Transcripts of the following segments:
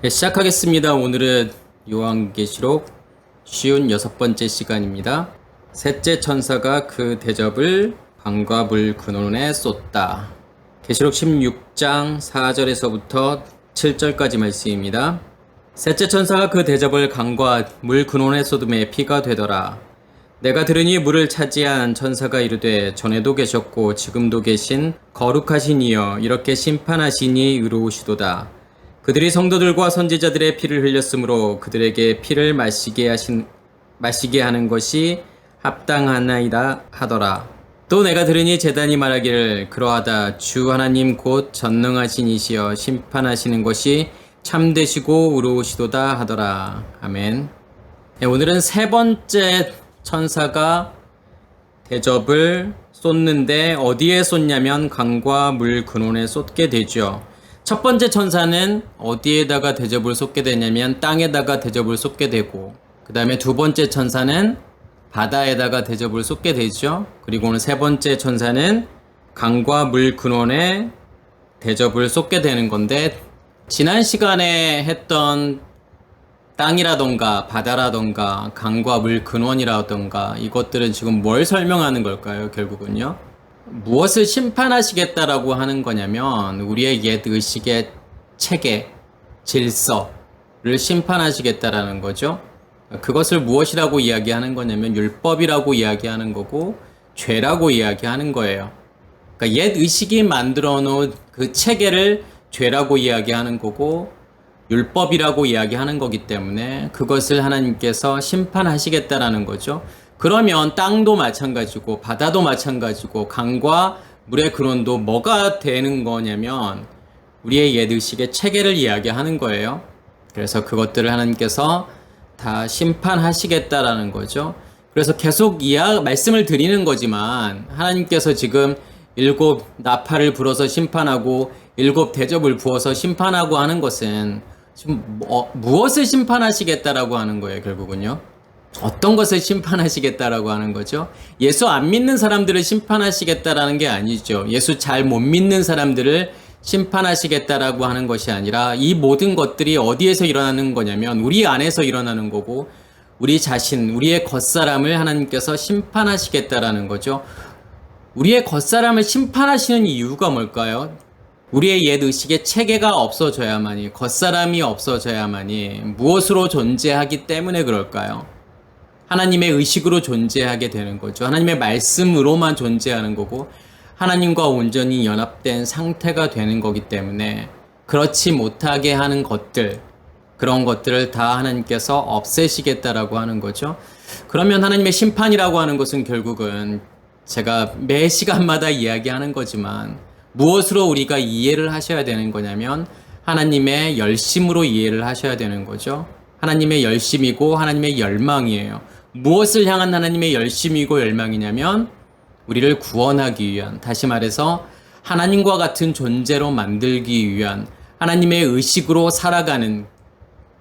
네, 시작하겠습니다. 오늘은 요한계시록 56번째 시간입니다. 셋째 천사가 그 대접을 강과 물 근원에 쏟다. 계시록 16장 4절에서부터 7절까지 말씀입니다. 셋째 천사가 그 대접을 강과 물 근원에 쏟음에 피가 되더라. 내가 들으니 물을 차지한 천사가 이르되 전에도 계셨고 지금도 계신 거룩하신 이여 이렇게 심판하시니 의로우시도다. 그들이 성도들과 선지자들의 피를 흘렸으므로 그들에게 피를 마시게 하는 것이 합당하나이다 하더라. 또 내가 들으니 제단이 말하기를 그러하다 주 하나님 곧 전능하신 이시여 심판하시는 것이 참되시고 의로우시도다 하더라. 아멘. 네, 오늘은 세 번째 천사가 대접을 쏟는데 어디에 쏟냐면 강과 물 근원에 쏟게 되죠. 첫 번째 천사는 어디에다가 대접을 쏟게 되냐면 땅에다가 대접을 쏟게 되고, 그 다음에 두 번째 천사는 바다에다가 대접을 쏟게 되죠. 그리고 오늘 세 번째 천사는 강과 물 근원에 대접을 쏟게 되는 건데, 지난 시간에 했던 땅이라던가 바다라던가 강과 물 근원이라던가 이것들은 지금 뭘 설명하는 걸까요? 결국은요. 무엇을 심판하시겠다라고 하는 거냐면 우리의 옛 의식의 체계, 질서를 심판하시겠다라는 거죠. 그것을 무엇이라고 이야기하는 거냐면 율법이라고 이야기하는 거고 죄라고 이야기하는 거예요. 그러니까 옛 의식이 만들어 놓은 그 체계를 죄라고 이야기하는 거고 율법이라고 이야기하는 거기 때문에 그것을 하나님께서 심판하시겠다라는 거죠. 그러면 땅도 마찬가지고 바다도 마찬가지고 강과 물의 근원도 뭐가 되는 거냐면 우리의 옛의식의 체계를 이야기하는 거예요. 그래서 그것들을 하나님께서 다 심판하시겠다라는 거죠. 그래서 계속 말씀을 드리는 거지만 하나님께서 지금 7 나팔을 불어서 심판하고 7 대접을 부어서 심판하고 하는 것은 지금 무엇을 심판하시겠다라고 하는 거예요, 결국은요. 어떤 것을 심판하시겠다라고 하는 거죠? 예수 안 믿는 사람들을 심판하시겠다라는 게 아니죠. 예수 잘 못 믿는 사람들을 심판하시겠다라고 하는 것이 아니라 이 모든 것들이 어디에서 일어나는 거냐면 우리 안에서 일어나는 거고 우리 자신, 우리의 겉사람을 하나님께서 심판하시겠다라는 거죠. 우리의 겉사람을 심판하시는 이유가 뭘까요? 우리의 옛 의식의 체계가 없어져야만이, 겉사람이 없어져야만이 무엇으로 존재하기 때문에 그럴까요? 하나님의 의식으로 존재하게 되는 거죠. 하나님의 말씀으로만 존재하는 거고 하나님과 온전히 연합된 상태가 되는 거기 때문에 그렇지 못하게 하는 것들, 그런 것들을 다 하나님께서 없애시겠다라고 하는 거죠. 그러면 하나님의 심판이라고 하는 것은 결국은 제가 매 시간마다 이야기하는 거지만 무엇으로 우리가 이해를 하셔야 되는 거냐면 하나님의 열심으로 이해를 하셔야 되는 거죠. 하나님의 열심이고 하나님의 열망이에요. 무엇을 향한 하나님의 열심이고 열망이냐면 우리를 구원하기 위한, 다시 말해서 하나님과 같은 존재로 만들기 위한, 하나님의 의식으로 살아가는,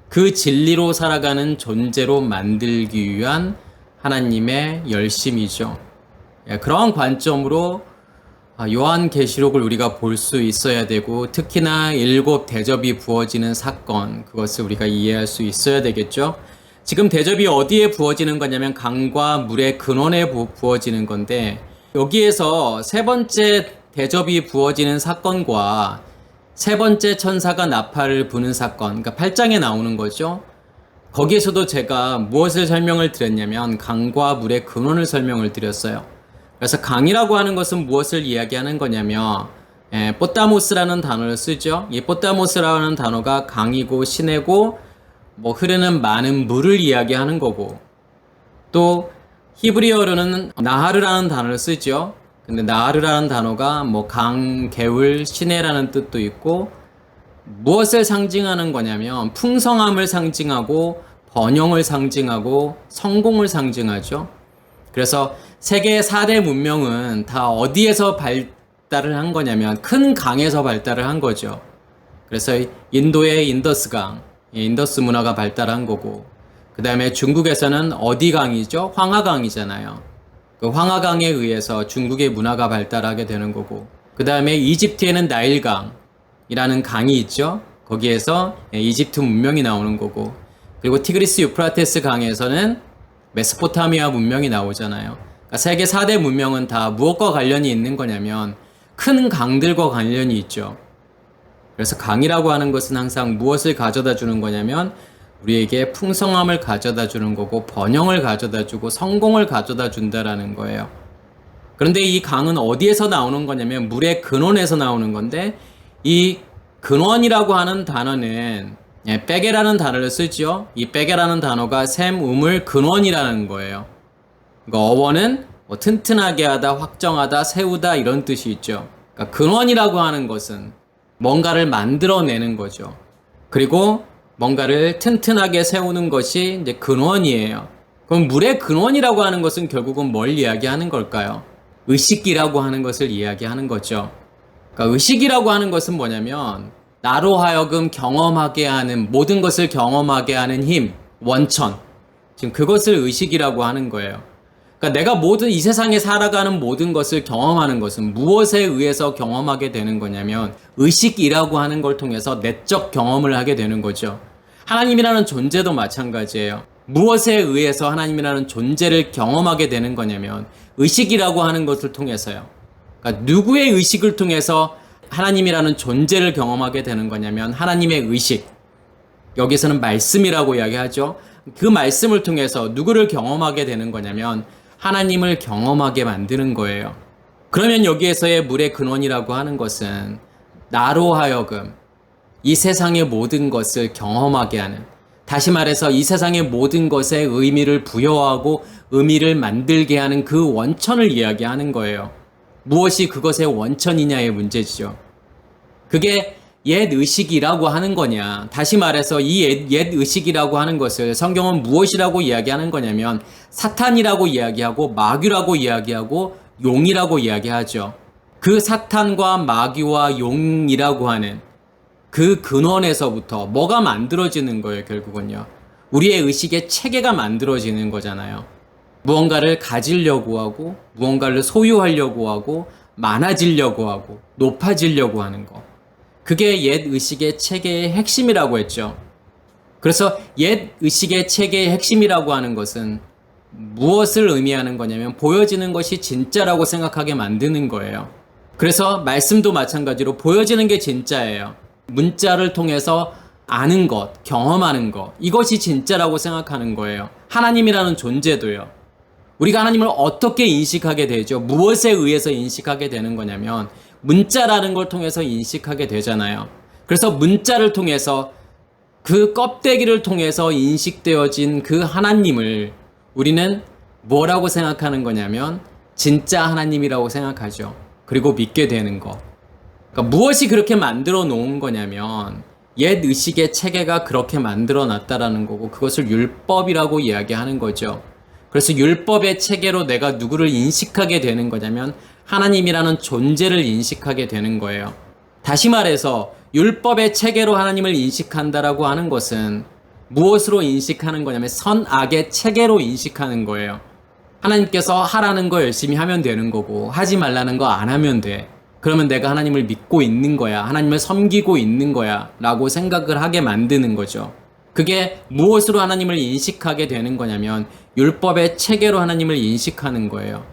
그 진리로 살아가는 존재로 만들기 위한 하나님의 열심이죠. 그러한 관점으로 요한계시록을 우리가 볼 수 있어야 되고 특히나 7 대접이 부어지는 사건, 그것을 우리가 이해할 수 있어야 되겠죠. 지금 대접이 어디에 부어지는 거냐면 강과 물의 근원에 부어지는 건데 여기에서 세 번째 대접이 부어지는 사건과 세 번째 천사가 나팔을 부는 사건, 그러니까 8장에 나오는 거죠. 거기에서도 제가 무엇을 설명을 드렸냐면 강과 물의 근원을 설명을 드렸어요. 그래서 강이라고 하는 것은 무엇을 이야기하는 거냐면 뽀따모스라는 단어를 쓰죠. 이 뽀따모스라는 단어가 강이고 시내고 흐르는 많은 물을 이야기하는 거고, 또 히브리어로는 나하르라는 단어를 쓰죠. 근데 나하르라는 단어가 강, 개울, 시내라는 뜻도 있고 무엇을 상징하는 거냐면 풍성함을 상징하고 번영을 상징하고 성공을 상징하죠. 그래서 세계 4대 문명은 다 어디에서 발달을 한 거냐면 큰 강에서 발달을 한 거죠. 그래서 인도의 인더스강, 인더스 문화가 발달한 거고, 그 다음에 중국에서는 어디 강이죠? 황하강이잖아요. 그 황하강에 의해서 중국의 문화가 발달하게 되는 거고, 그 다음에 이집트에는 나일강이라는 강이 있죠. 거기에서 이집트 문명이 나오는 거고, 그리고 티그리스 유프라테스 강에서는 메소포타미아 문명이 나오잖아요. 그러니까 세계 4대 문명은 다 무엇과 관련이 있는 거냐면 큰 강들과 관련이 있죠. 그래서 강이라고 하는 것은 항상 무엇을 가져다 주는 거냐면 우리에게 풍성함을 가져다 주는 거고, 번영을 가져다 주고 성공을 가져다 준다라는 거예요. 그런데 이 강은 어디에서 나오는 거냐면 물의 근원에서 나오는 건데, 이 근원이라고 하는 단어는 빼게라는 단어를 쓰죠. 이 빼게라는 단어가 샘, 우물, 근원이라는 거예요. 그러니까 어원은 뭐 튼튼하게 하다, 확정하다, 세우다 이런 뜻이 있죠. 그러니까 근원이라고 하는 것은 뭔가를 만들어내는 거죠. 그리고 뭔가를 튼튼하게 세우는 것이 이제 근원이에요. 그럼 물의 근원이라고 하는 것은 결국은 뭘 이야기하는 걸까요? 의식이라고 하는 것을 이야기하는 거죠. 그러니까 의식이라고 하는 것은 뭐냐면 나로 하여금 경험하게 하는, 모든 것을 경험하게 하는 힘, 원천. 지금 그것을 의식이라고 하는 거예요. 그러니까 내가 모든 이 세상에 살아가는 모든 것을 경험하는 것은 무엇에 의해서 경험하게 되는 거냐면 의식이라고 하는 걸 통해서 내적 경험을 하게 되는 거죠. 하나님이라는 존재도 마찬가지예요. 무엇에 의해서 하나님이라는 존재를 경험하게 되는 거냐면 의식이라고 하는 것을 통해서요. 그러니까 누구의 의식을 통해서 하나님이라는 존재를 경험하게 되는 거냐면 하나님의 의식. 여기서는 말씀이라고 이야기하죠. 그 말씀을 통해서 누구를 경험하게 되는 거냐면 하나님을 경험하게 만드는 거예요. 그러면 여기에서의 물의 근원이라고 하는 것은 나로 하여금 이 세상의 모든 것을 경험하게 하는, 다시 말해서 이 세상의 모든 것에 의미를 부여하고 의미를 만들게 하는 그 원천을 이야기하는 거예요. 무엇이 그것의 원천이냐의 문제지요. 그게 옛 의식이라고 하는 거냐, 다시 말해서 이 옛 의식이라고 하는 것을 성경은 무엇이라고 이야기하는 거냐면 사탄이라고 이야기하고 마귀라고 이야기하고 용이라고 이야기하죠. 그 사탄과 마귀와 용이라고 하는 그 근원에서부터 뭐가 만들어지는 거예요. 결국은요, 우리의 의식의 체계가 만들어지는 거잖아요. 무언가를 가지려고 하고 무언가를 소유하려고 하고 많아지려고 하고 높아지려고 하는 거, 그게 옛 의식의 체계의 핵심이라고 했죠. 그래서 옛 의식의 체계의 핵심이라고 하는 것은 무엇을 의미하는 거냐면 보여지는 것이 진짜라고 생각하게 만드는 거예요. 그래서 말씀도 마찬가지로 보여지는 게 진짜예요. 문자를 통해서 아는 것, 경험하는 것, 이것이 진짜라고 생각하는 거예요. 하나님이라는 존재도요. 우리가 하나님을 어떻게 인식하게 되죠? 무엇에 의해서 인식하게 되는 거냐면 문자라는 걸 통해서 인식하게 되잖아요. 그래서 문자를 통해서, 그 껍데기를 통해서 인식되어진 그 하나님을 우리는 뭐라고 생각하는 거냐면 진짜 하나님이라고 생각하죠. 그리고 믿게 되는 것. 그러니까 무엇이 그렇게 만들어 놓은 거냐면 옛 의식의 체계가 그렇게 만들어 놨다라는 거고, 그것을 율법이라고 이야기하는 거죠. 그래서 율법의 체계로 내가 누구를 인식하게 되는 거냐면 하나님이라는 존재를 인식하게 되는 거예요. 다시 말해서 율법의 체계로 하나님을 인식한다라고 하는 것은 무엇으로 인식하는 거냐면 선악의 체계로 인식하는 거예요. 하나님께서 하라는 거 열심히 하면 되는 거고 하지 말라는 거 안 하면 돼. 그러면 내가 하나님을 믿고 있는 거야, 하나님을 섬기고 있는 거야 라고 생각을 하게 만드는 거죠. 그게 무엇으로 하나님을 인식하게 되는 거냐면 율법의 체계로 하나님을 인식하는 거예요.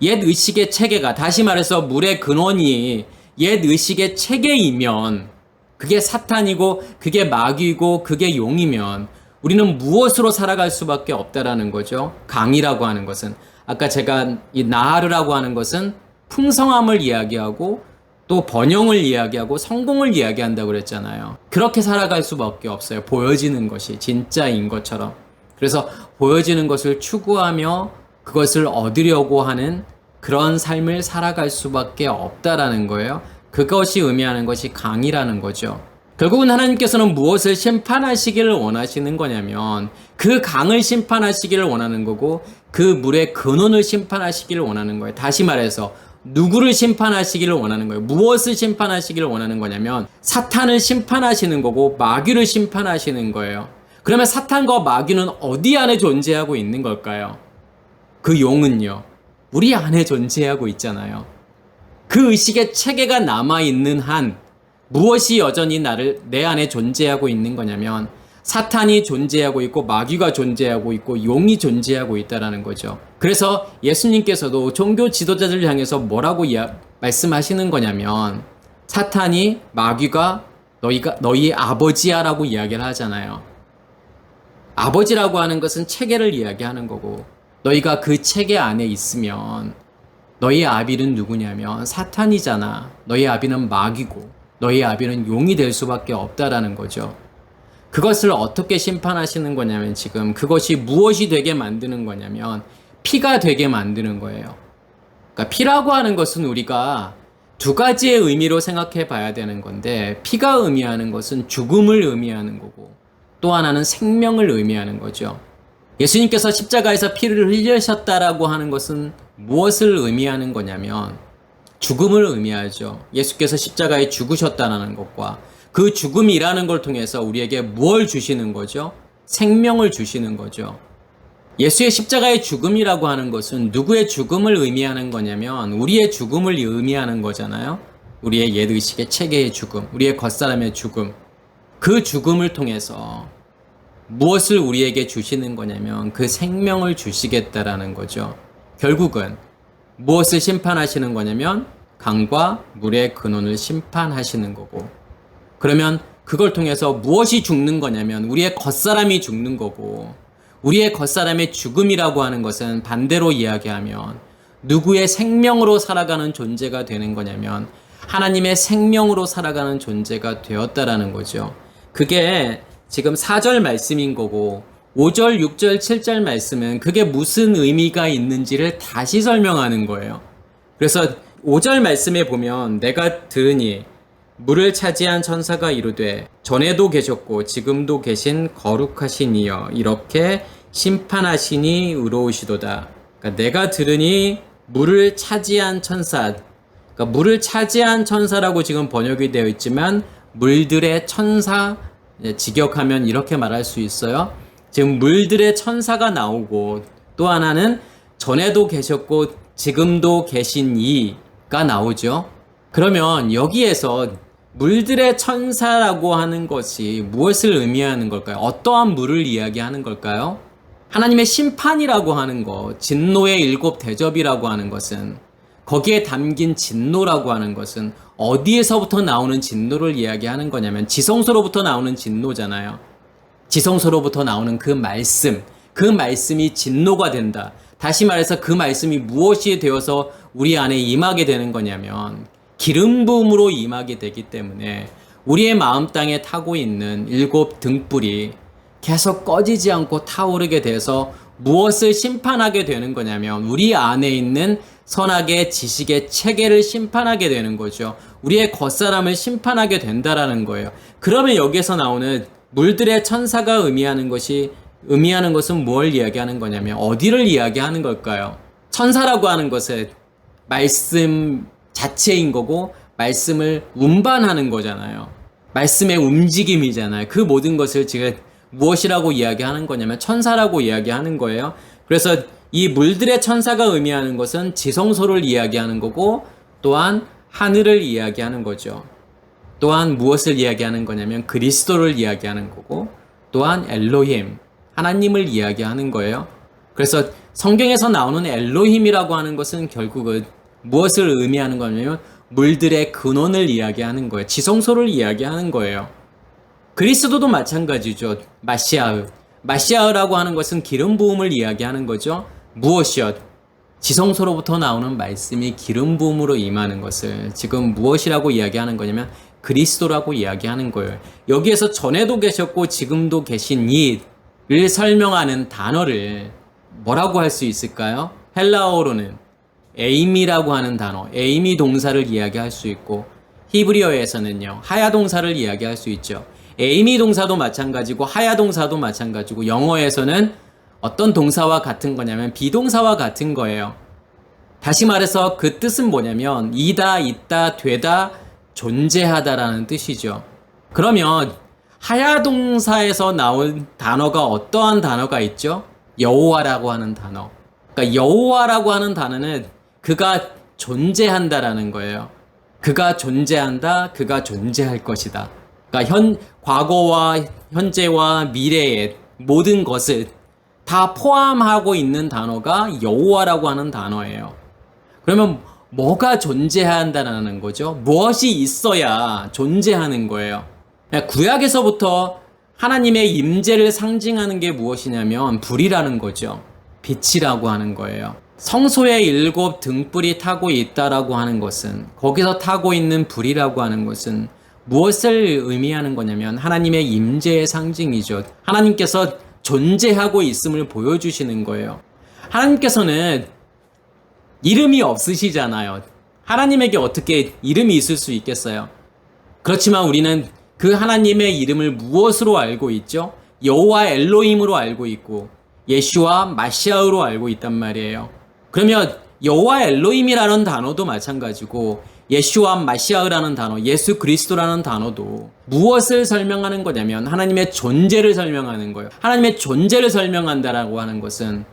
옛 의식의 체계가, 다시 말해서 물의 근원이 옛 의식의 체계이면, 그게 사탄이고 그게 마귀고 그게 용이면 우리는 무엇으로 살아갈 수밖에 없다라는 거죠. 강이라고 하는 것은, 아까 제가 이 나하르라고 하는 것은 풍성함을 이야기하고 또 번영을 이야기하고 성공을 이야기한다고 그랬잖아요. 그렇게 살아갈 수밖에 없어요. 보여지는 것이 진짜인 것처럼. 그래서 보여지는 것을 추구하며 그것을 얻으려고 하는 그런 삶을 살아갈 수밖에 없다라는 거예요. 그것이 의미하는 것이 강이라는 거죠. 결국은 하나님께서는 무엇을 심판하시기를 원하시는 거냐면 그 강을 심판하시기를 원하는 거고 그 물의 근원을 심판하시기를 원하는 거예요. 다시 말해서 누구를 심판하시기를 원하는 거예요? 무엇을 심판하시기를 원하는 거냐면 사탄을 심판하시는 거고 마귀를 심판하시는 거예요. 그러면 사탄과 마귀는 어디 안에 존재하고 있는 걸까요? 그 용은요, 우리 안에 존재하고 있잖아요. 그 의식의 체계가 남아있는 한 무엇이 여전히 내 안에 존재하고 있는 거냐면 사탄이 존재하고 있고 마귀가 존재하고 있고 용이 존재하고 있다라는 거죠. 그래서 예수님께서도 종교 지도자들을 향해서 뭐라고 말씀하시는 거냐면 사탄이 마귀가 너희 아버지야라고 이야기를 하잖아요. 아버지라고 하는 것은 체계를 이야기하는 거고 너희가 그 체계 안에 있으면 너희 아비는 누구냐면 사탄이잖아. 너희 아비는 마귀고 너희 아비는 용이 될 수밖에 없다라는 거죠. 그것을 어떻게 심판하시는 거냐면 지금 그것이 무엇이 되게 만드는 거냐면 피가 되게 만드는 거예요. 그러니까 피라고 하는 것은 우리가 두 가지의 의미로 생각해 봐야 되는 건데 피가 의미하는 것은 죽음을 의미하는 거고 또 하나는 생명을 의미하는 거죠. 예수님께서 십자가에서 피를 흘리셨다라고 하는 것은 무엇을 의미하는 거냐면 죽음을 의미하죠. 예수께서 십자가에 죽으셨다는 것과 그 죽음이라는 걸 통해서 우리에게 무엇을 주시는 거죠? 생명을 주시는 거죠. 예수의 십자가의 죽음이라고 하는 것은 누구의 죽음을 의미하는 거냐면 우리의 죽음을 의미하는 거잖아요. 우리의 옛의식의 체계의 죽음, 우리의 겉사람의 죽음. 그 죽음을 통해서 무엇을 우리에게 주시는 거냐면 그 생명을 주시겠다라는 거죠. 결국은 무엇을 심판하시는 거냐면 강과 물의 근원을 심판하시는 거고 그러면 그걸 통해서 무엇이 죽는 거냐면 우리의 겉사람이 죽는 거고 우리의 겉사람의 죽음이라고 하는 것은 반대로 이야기하면 누구의 생명으로 살아가는 존재가 되는 거냐면 하나님의 생명으로 살아가는 존재가 되었다라는 거죠. 그게 지금 4절 말씀인 거고 5절, 6절, 7절 말씀은 그게 무슨 의미가 있는지를 다시 설명하는 거예요. 그래서 5절 말씀에 보면 내가 들으니 물을 차지한 천사가 이르되 전에도 계셨고 지금도 계신 거룩하신 이여 이렇게 심판하시니 의로우시도다. 그러니까 내가 들으니 물을 차지한 천사, 그러니까 물을 차지한 천사라고 지금 번역이 되어 있지만 물들의 천사, 직역하면 이렇게 말할 수 있어요. 지금 물들의 천사가 나오고 또 하나는 전에도 계셨고 지금도 계신 이가 나오죠. 그러면 여기에서 물들의 천사라고 하는 것이 무엇을 의미하는 걸까요? 어떠한 물을 이야기하는 걸까요? 하나님의 심판이라고 하는 것, 진노의 7 대접이라고 하는 것은 거기에 담긴 진노라고 하는 것은 어디에서부터 나오는 진노를 이야기하는 거냐면 지성소로부터 나오는 진노잖아요. 지성소로부터 나오는 그 말씀이 진노가 된다. 다시 말해서 그 말씀이 무엇이 되어서 우리 안에 임하게 되는 거냐면 기름 부음으로 임하게 되기 때문에 우리의 마음 땅에 타고 있는 7 등불이 계속 꺼지지 않고 타오르게 돼서 무엇을 심판하게 되는 거냐면 우리 안에 있는 선악의 지식의 체계를 심판하게 되는 거죠. 우리의 겉사람을 심판하게 된다라는 거예요. 그러면 여기에서 나오는 물들의 천사가 의미하는 것은 뭘 이야기하는 거냐면 어디를 이야기하는 걸까요? 천사라고 하는 것은 말씀 자체인 거고 말씀을 운반하는 거잖아요. 말씀의 움직임이잖아요. 그 모든 것을 지금 무엇이라고 이야기하는 거냐면 천사라고 이야기하는 거예요. 그래서 이 물들의 천사가 의미하는 것은 지성소를 이야기하는 거고 또한 하늘을 이야기하는 거죠. 또한 무엇을 이야기하는 거냐면 그리스도를 이야기하는 거고 또한 엘로힘, 하나님을 이야기하는 거예요. 그래서 성경에서 나오는 엘로힘이라고 하는 것은 결국은 무엇을 의미하는 거냐면 물들의 근원을 이야기하는 거예요. 지성소를 이야기하는 거예요. 그리스도도 마찬가지죠. 마시아흐라고 하는 것은 기름 부음을 이야기하는 거죠. 무엇이요? 지성소로부터 나오는 말씀이 기름 부음으로 임하는 것을 지금 무엇이라고 이야기하는 거냐면 그리스도라고 이야기하는 거예요. 여기에서 전에도 계셨고 지금도 계신 이를 설명하는 단어를 뭐라고 할 수 있을까요? 헬라어로는 에임이라고 하는 단어, 에임이 동사를 이야기할 수 있고 히브리어에서는요 하야 동사를 이야기할 수 있죠. 에이미 동사도 마찬가지고 하야 동사도 마찬가지고 영어에서는 어떤 동사와 같은 거냐면 비동사와 같은 거예요. 다시 말해서 그 뜻은 뭐냐면 이다, 있다, 되다, 존재하다라는 뜻이죠. 그러면 하야 동사에서 나온 단어가 어떠한 단어가 있죠? 여호와라고 하는 단어. 그러니까 여호와라고 하는 단어는 그가 존재한다라는 거예요. 그가 존재한다. 그가 존재할 것이다. 그러니까 과거와 현재와 미래의 모든 것을 다 포함하고 있는 단어가 여호와라고 하는 단어예요. 그러면 뭐가 존재한다는 거죠? 무엇이 있어야 존재하는 거예요. 구약에서부터 하나님의 임재를 상징하는 게 무엇이냐면 불이라는 거죠. 빛이라고 하는 거예요. 성소에 7 등불이 타고 있다라고 하는 것은, 거기서 타고 있는 불이라고 하는 것은 무엇을 의미하는 거냐면 하나님의 임재의 상징이죠. 하나님께서 존재하고 있음을 보여주시는 거예요. 하나님께서는 이름이 없으시잖아요. 하나님에게 어떻게 이름이 있을 수 있겠어요? 그렇지만 우리는 그 하나님의 이름을 무엇으로 알고 있죠? 여호와 엘로힘으로 알고 있고 예슈와 마시아흐로 알고 있단 말이에요. 그러면 여호와 엘로힘이라는 단어도 마찬가지고 예슈와 마시아흐라는 단어, 예수 그리스도라는 단어도 무엇을 설명하는 거냐면 하나님의 존재를 설명하는 거예요. 하나님의 존재를 설명한다라고 하는 것은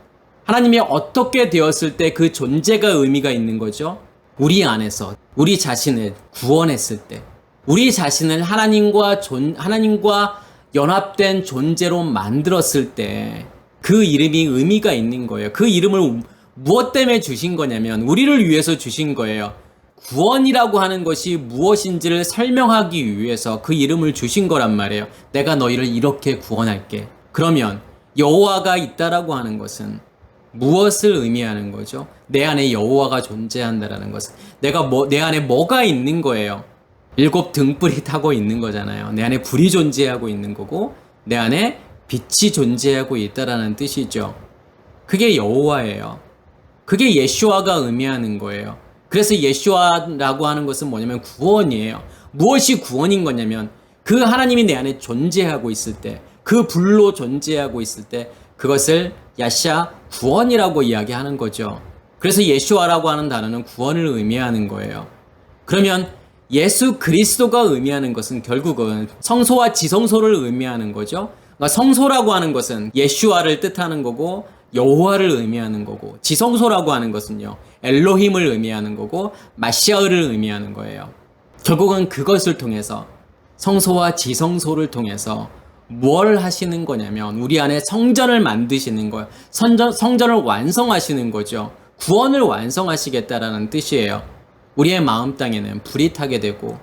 하나님이 어떻게 되었을 때 그 존재가 의미가 있는 거죠. 우리 안에서 우리 자신을 구원했을 때, 우리 자신을 하나님과 연합된 존재로 만들었을 때 그 이름이 의미가 있는 거예요. 그 이름을 무엇 때문에 주신 거냐면 우리를 위해서 주신 거예요. 구원이라고 하는 것이 무엇인지를 설명하기 위해서 그 이름을 주신 거란 말이에요. 내가 너희를 이렇게 구원할게. 그러면 여호와가 있다라고 하는 것은 무엇을 의미하는 거죠? 내 안에 여호와가 존재한다라는 것은 내 안에 뭐가 있는 거예요? 7 등불이 타고 있는 거잖아요. 내 안에 불이 존재하고 있는 거고 내 안에 빛이 존재하고 있다라는 뜻이죠. 그게 여호와예요. 그게 예슈아가 의미하는 거예요. 그래서 예슈아라고 하는 것은 뭐냐면 구원이에요. 무엇이 구원인 거냐면 그 하나님이 내 안에 존재하고 있을 때, 그 불로 존재하고 있을 때 그것을 야샤 구원이라고 이야기하는 거죠. 그래서 예슈아라고 하는 단어는 구원을 의미하는 거예요. 그러면 예수 그리스도가 의미하는 것은 결국은 성소와 지성소를 의미하는 거죠. 그러니까 성소라고 하는 것은 예슈아를 뜻하는 거고 여호와를 의미하는 거고, 지성소라고 하는 것은요 엘로힘을 의미하는 거고 마시아흐를 의미하는 거예요. 결국은 그것을 통해서 성소와 지성소를 통해서 뭘 하시는 거냐면 우리 안에 성전을 만드시는 거예요. 성전을 완성하시는 거죠. 구원을 완성하시겠다라는 뜻이에요. 우리의 마음 땅에는 불이 타게 되고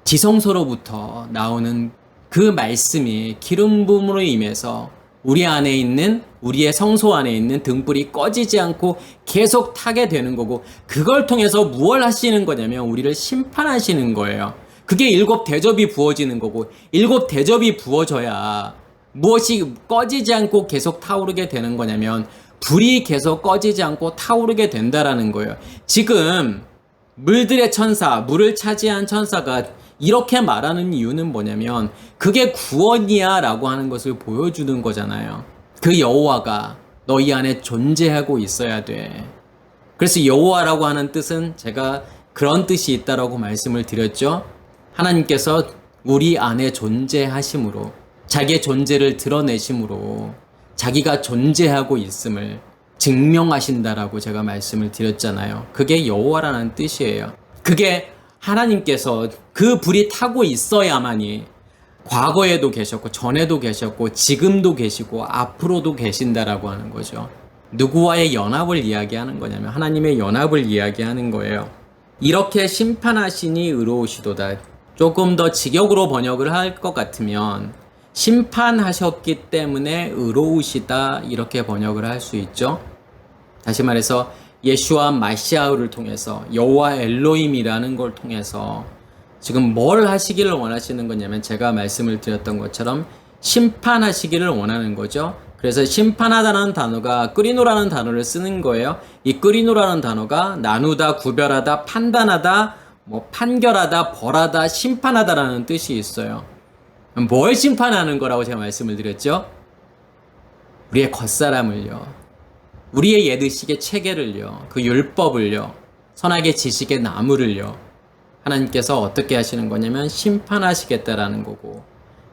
지성소로부터 나오는 그 말씀이 기름 부음으로 임해서 우리 안에 있는, 우리의 성소 안에 있는 등불이 꺼지지 않고 계속 타게 되는 거고, 그걸 통해서 무엇을 하시는 거냐면 우리를 심판하시는 거예요. 그게 7 대접이 부어지는 거고, 7 대접이 부어져야 무엇이 꺼지지 않고 계속 타오르게 되는 거냐면 불이 계속 꺼지지 않고 타오르게 된다라는 거예요. 지금 물들의 천사, 물을 차지한 천사가 이렇게 말하는 이유는 뭐냐면 그게 구원이야 라고 하는 것을 보여주는 거잖아요. 그 여호와가 너희 안에 존재하고 있어야 돼. 그래서 여호와라고 하는 뜻은 제가 그런 뜻이 있다라고 말씀을 드렸죠. 하나님께서 우리 안에 존재하심으로, 자기의 존재를 드러내심으로 자기가 존재하고 있음을 증명하신다라고 제가 말씀을 드렸잖아요. 그게 여호와라는 뜻이에요. 그게 하나님께서 그 불이 타고 있어야만이 과거에도 계셨고 전에도 계셨고 지금도 계시고 앞으로도 계신다라고 하는 거죠. 누구와의 연합을 이야기하는 거냐면 하나님의 연합을 이야기하는 거예요. 이렇게 심판하시니 의로우시도다. 조금 더 직역으로 번역을 할 것 같으면 심판하셨기 때문에 의로우시다 이렇게 번역을 할 수 있죠. 다시 말해서 예슈와 마시아흐를 통해서 여호와 엘로힘이라는 걸 통해서 지금 뭘 하시기를 원하시는 거냐면 제가 말씀을 드렸던 것처럼 심판하시기를 원하는 거죠. 그래서 심판하다는 단어가 끄리노라는 단어를 쓰는 거예요. 이 끄리노라는 단어가 나누다, 구별하다, 판단하다, 판결하다, 벌하다, 심판하다라는 뜻이 있어요. 뭘 심판하는 거라고 제가 말씀을 드렸죠? 우리의 겉사람을요. 우리의 옛의식의 체계를요. 그 율법을요. 선악의 지식의 나무를요. 하나님께서 어떻게 하시는 거냐면 심판하시겠다라는 거고,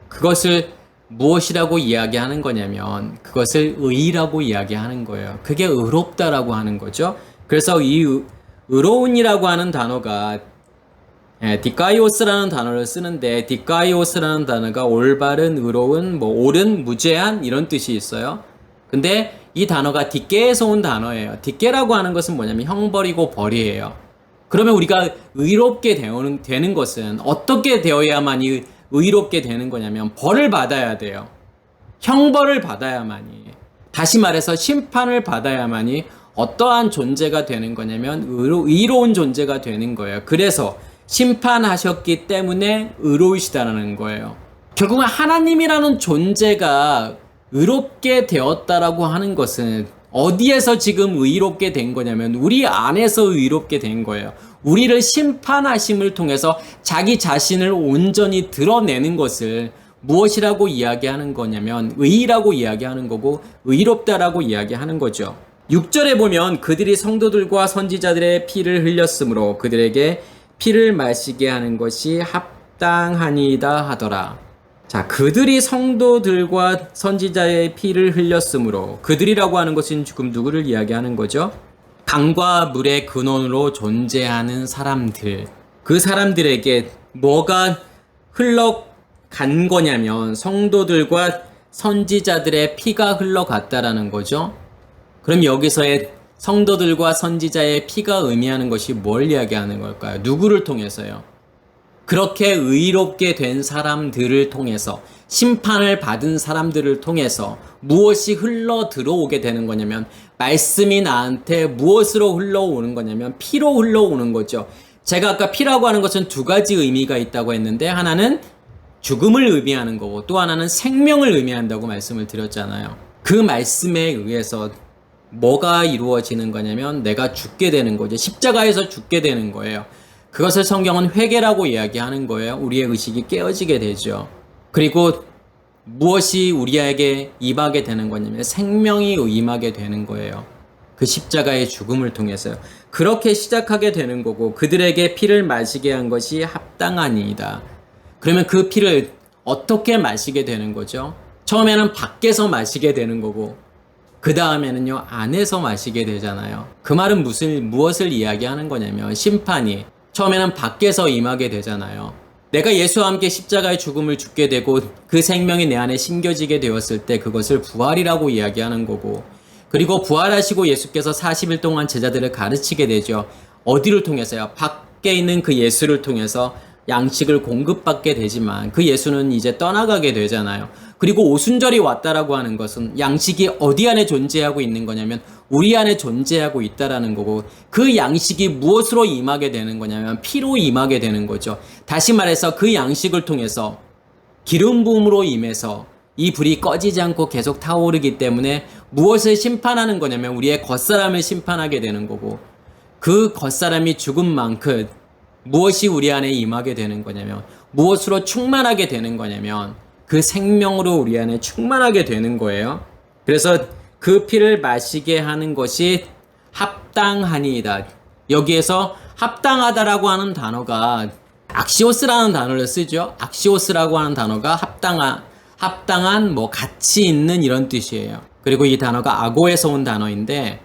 그것을 무엇이라고 이야기하는 거냐면 그것을 의라고 이야기하는 거예요. 그게 의롭다라고 하는 거죠. 그래서 이 의로운이라고 하는 단어가 디카이오스라는 단어를 쓰는데 디카이오스라는 단어가 올바른, 의로운, 옳은, 무죄한 이런 뜻이 있어요. 근데 이 단어가 딕게에서 온 단어예요. 딕게라고 하는 것은 뭐냐면 형벌이고 벌이에요. 그러면 우리가 의롭게 되는 것은 어떻게 되어야만이 의롭게 되는 거냐면 벌을 받아야 돼요. 형벌을 받아야만이. 다시 말해서 심판을 받아야만이 어떠한 존재가 되는 거냐면 의로운 존재가 되는 거예요. 그래서 심판하셨기 때문에 의로우시다라는 거예요. 결국은 하나님이라는 존재가 의롭게 되었다라고 하는 것은 어디에서 지금 의롭게 된 거냐면 우리 안에서 의롭게 된 거예요. 우리를 심판하심을 통해서 자기 자신을 온전히 드러내는 것을 무엇이라고 이야기하는 거냐면 의라고 이야기하는 거고 의롭다라고 이야기하는 거죠. 6절에 보면 그들이 성도들과 선지자들의 피를 흘렸으므로 그들에게 피를 마시게 하는 것이 합당하니이다 하더라. 자, 그들이 성도들과 선지자의 피를 흘렸으므로 그들이라고 하는 것은 지금 누구를 이야기하는 거죠? 강과 물의 근원으로 존재하는 사람들. 그 사람들에게 뭐가 흘러간 거냐면 성도들과 선지자들의 피가 흘러갔다라는 거죠. 그럼 여기서의 성도들과 선지자의 피가 의미하는 것이 뭘 이야기하는 걸까요? 누구를 통해서요? 그렇게 의롭게 된 사람들을 통해서, 심판을 받은 사람들을 통해서 무엇이 흘러 들어오게 되는 거냐면 말씀이 나한테 무엇으로 흘러오는 거냐면 피로 흘러오는 거죠. 제가 아까 피라고 하는 것은 두 가지 의미가 있다고 했는데 하나는 죽음을 의미하는 거고 또 하나는 생명을 의미한다고 말씀을 드렸잖아요. 그 말씀에 의해서 뭐가 이루어지는 거냐면 내가 죽게 되는 거죠. 십자가에서 죽게 되는 거예요. 그것을 성경은 회개라고 이야기하는 거예요. 우리의 의식이 깨어지게 되죠. 그리고 무엇이 우리에게 임하게 되는 거냐면 생명이 임하게 되는 거예요. 그 십자가의 죽음을 통해서요. 그렇게 시작하게 되는 거고 그들에게 피를 마시게 한 것이 합당하니이다. 그러면 그 피를 어떻게 마시게 되는 거죠? 처음에는 밖에서 마시게 되는 거고 그 다음에는요 안에서 마시게 되잖아요. 그 말은 무엇을 이야기하는 거냐면 심판이 처음에는 밖에서 임하게 되잖아요. 내가 예수와 함께 십자가의 죽음을 죽게 되고 그 생명이 내 안에 심겨지게 되었을 때 그것을 부활이라고 이야기하는 거고 그리고 부활하시고 예수께서 40일 동안 제자들을 가르치게 되죠. 어디를 통해서요? 밖에 있는 그 예수를 통해서 양식을 공급받게 되지만 그 예수는 이제 떠나가게 되잖아요. 그리고 오순절이 왔다라고 하는 것은 양식이 어디 안에 존재하고 있는 거냐면 우리 안에 존재하고 있다라는 거고 그 양식이 무엇으로 임하게 되는 거냐면 피로 임하게 되는 거죠. 다시 말해서 그 양식을 통해서 기름 부음으로 임해서 이 불이 꺼지지 않고 계속 타오르기 때문에 무엇을 심판하는 거냐면 우리의 겉사람을 심판하게 되는 거고 그 겉사람이 죽은 만큼 무엇이 우리 안에 임하게 되는 거냐면 무엇으로 충만하게 되는 거냐면 그 생명으로 우리 안에 충만하게 되는 거예요. 그래서 그 피를 마시게 하는 것이 합당하니이다. 여기에서 합당하다라고 하는 단어가 악시오스라는 단어를 쓰죠. 악시오스라고 하는 단어가 합당한 가치 있는 이런 뜻이에요. 그리고 이 단어가 아고에서 온 단어인데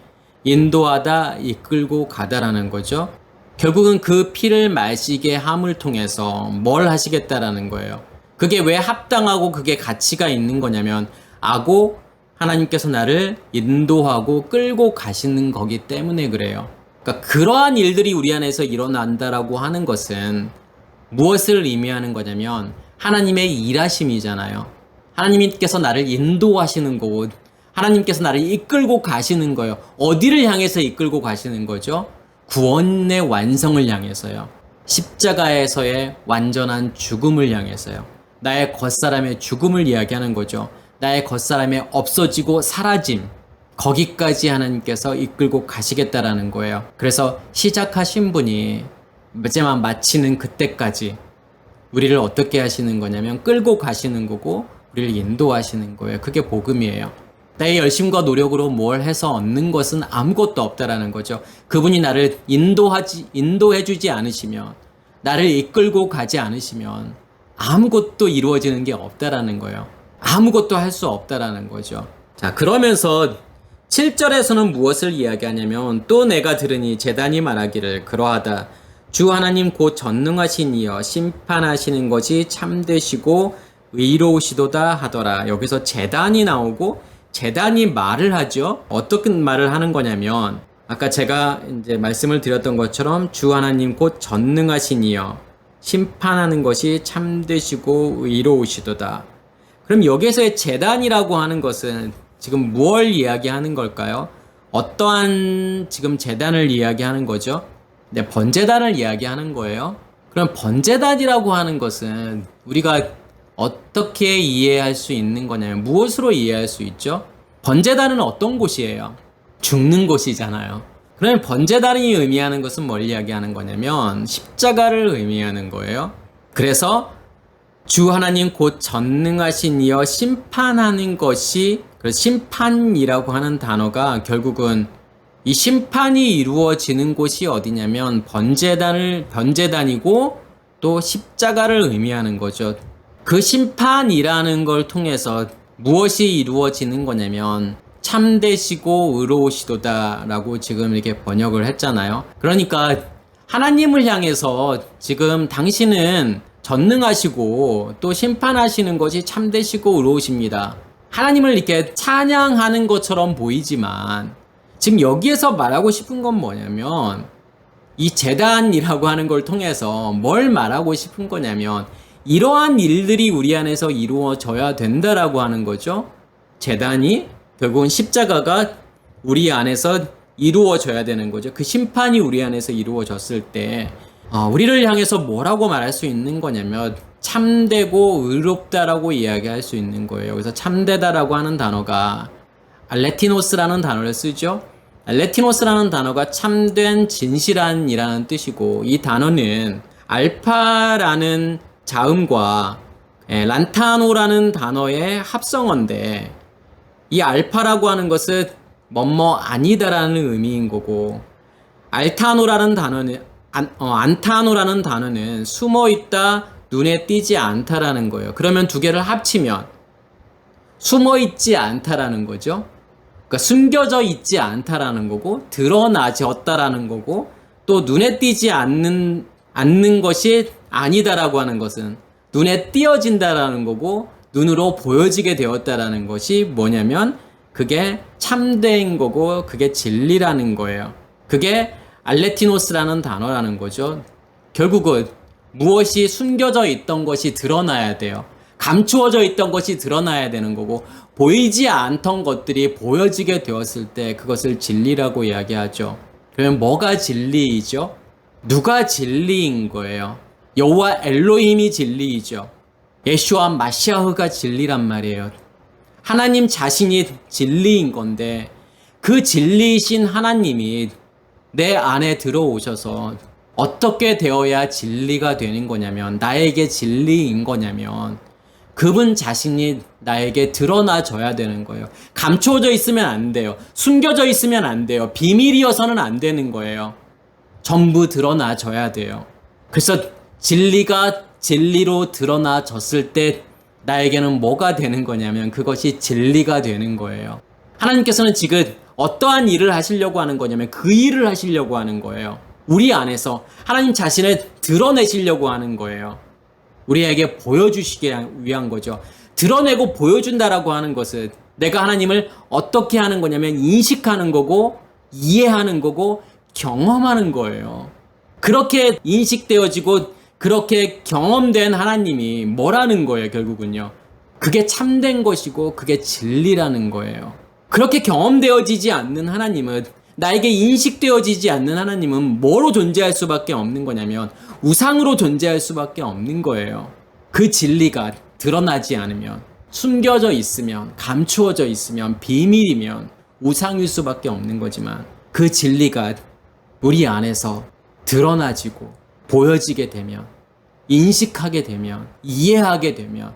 인도하다, 이끌고 가다라는 거죠. 결국은 그 피를 마시게 함을 통해서 뭘 하시겠다라는 거예요. 그게 왜 합당하고 그게 가치가 있는 거냐면 아고 하나님께서 나를 인도하고 끌고 가시는 거기 때문에 그래요. 그러니까 그러한 일들이 우리 안에서 일어난다라고 하는 것은 무엇을 의미하는 거냐면 하나님의 일하심이잖아요. 하나님께서 나를 인도하시는 거고 하나님께서 나를 이끌고 가시는 거예요. 어디를 향해서 이끌고 가시는 거죠? 구원의 완성을 향해서요. 십자가에서의 완전한 죽음을 향해서요. 나의 겉사람의 죽음을 이야기하는 거죠. 나의 겉사람의 없어지고 사라짐, 거기까지 하나님께서 이끌고 가시겠다라는 거예요. 그래서 시작하신 분이 마지막 마치는 그때까지 우리를 어떻게 하시는 거냐면 끌고 가시는 거고 우리를 인도하시는 거예요. 그게 복음이에요. 나의 열심과 노력으로 뭘 해서 얻는 것은 아무것도 없다라는 거죠. 그분이 나를 인도해주지 않으시면, 나를 이끌고 가지 않으시면 아무것도 이루어지는 게 없다라는 거예요. 아무것도 할 수 없다라는 거죠. 자, 그러면서 7절에서는 무엇을 이야기하냐면 또 내가 들으니 제단이 말하기를 그러하다. 주 하나님 곧 전능하신 이여 심판하시는 것이 참되시고 의로우시도다 하더라. 여기서 제단이 나오고 제단이 말을 하죠. 어떤 말을 하는 거냐면 아까 제가 이제 말씀을 드렸던 것처럼 주 하나님 곧 전능하신 이여 심판하는 것이 참되시고 의로우시도다. 그럼 여기서의 제단이라고 하는 것은 지금 무엇을 이야기하는 걸까요? 어떠한 지금 제단을 이야기하는 거죠? 네, 번제단을 이야기하는 거예요. 그럼 번제단이라고 하는 것은 우리가 어떻게 이해할 수 있는 거냐면 무엇으로 이해할 수 있죠? 번제단은 어떤 곳이에요? 죽는 곳이잖아요. 그러면 번제단이 의미하는 것은 뭘 이야기하는 거냐면 십자가를 의미하는 거예요. 그래서 주 하나님 곧 전능하신 이여 심판하는 것이, 심판이라고 하는 단어가 결국은 이 심판이 이루어지는 곳이 어디냐면 번제단이고 또 십자가를 의미하는 거죠. 그 심판이라는 걸 통해서 무엇이 이루어지는 거냐면 참되시고 의로우시도다 라고 지금 이렇게 번역을 했잖아요. 그러니까 하나님을 향해서 지금 당신은 전능하시고 또 심판하시는 것이 참되시고 의로우십니다. 하나님을 이렇게 찬양하는 것처럼 보이지만 지금 여기에서 말하고 싶은 건 뭐냐면 이 제단이라고 하는 걸 통해서 뭘 말하고 싶은 거냐면 이러한 일들이 우리 안에서 이루어져야 된다라고 하는 거죠. 제단이 결국은 십자가가 우리 안에서 이루어져야 되는 거죠. 그 심판이 우리 안에서 이루어졌을 때 우리를 향해서 뭐라고 말할 수 있는 거냐면 참되고 의롭다라고 이야기할 수 있는 거예요. 그래서 참되다라고 하는 단어가 알레티노스라는 단어를 쓰죠. 알레티노스라는 단어가 참된 진실한이라는 뜻이고 이 단어는 알파라는 자음과 란타노라는 단어의 합성어인데 이 알파라고 하는 것은 뭐뭐 아니다라는 의미인 거고 알타노라는 단어는 안타노라는 단어는 숨어있다, 눈에 띄지 않다라는 거예요. 그러면 두 개를 합치면 숨어있지 않다라는 거죠. 그러니까 숨겨져 있지 않다라는 거고 드러나졌다라는 거고 또 눈에 띄지 않는 것이 아니다라고 하는 것은 눈에 띄어진다라는 거고 눈으로 보여지게 되었다라는 것이 뭐냐면 그게 참된 거고 그게 진리라는 거예요. 그게 알레티노스라는 단어라는 거죠. 결국은 무엇이 숨겨져 있던 것이 드러나야 돼요. 감추어져 있던 것이 드러나야 되는 거고 보이지 않던 것들이 보여지게 되었을 때 그것을 진리라고 이야기하죠. 그러면 뭐가 진리이죠? 누가 진리인 거예요? 여호와 엘로힘이 진리이죠. 예수와 마시아흐가 진리란 말이에요. 하나님 자신이 진리인 건데 그 진리이신 하나님이 내 안에 들어오셔서 어떻게 되어야 진리가 되는 거냐면 나에게 진리인 거냐면 그분 자신이 나에게 드러나져야 되는 거예요. 감추어져 있으면 안 돼요. 숨겨져 있으면 안 돼요. 비밀이어서는 안 되는 거예요. 전부 드러나져야 돼요. 그래서 진리가 진리로 드러나졌을 때 나에게는 뭐가 되는 거냐면 그것이 진리가 되는 거예요. 하나님께서는 지금 어떠한 일을 하시려고 하는 거냐면 그 일을 하시려고 하는 거예요. 우리 안에서 하나님 자신을 드러내시려고 하는 거예요. 우리에게 보여주시기 위한 거죠. 드러내고 보여준다라고 하는 것은 내가 하나님을 어떻게 하는 거냐면 인식하는 거고 이해하는 거고 경험하는 거예요. 그렇게 인식되어지고 그렇게 경험된 하나님이 뭐라는 거예요, 결국은요. 그게 참된 것이고 그게 진리라는 거예요. 그렇게 경험되어지지 않는 하나님은 나에게 인식되어지지 않는 하나님은 뭐로 존재할 수밖에 없는 거냐면 우상으로 존재할 수밖에 없는 거예요. 그 진리가 드러나지 않으면 숨겨져 있으면 감추어져 있으면 비밀이면 우상일 수밖에 없는 거지만 그 진리가 우리 안에서 드러나지고 보여지게 되면 인식하게 되면 이해하게 되면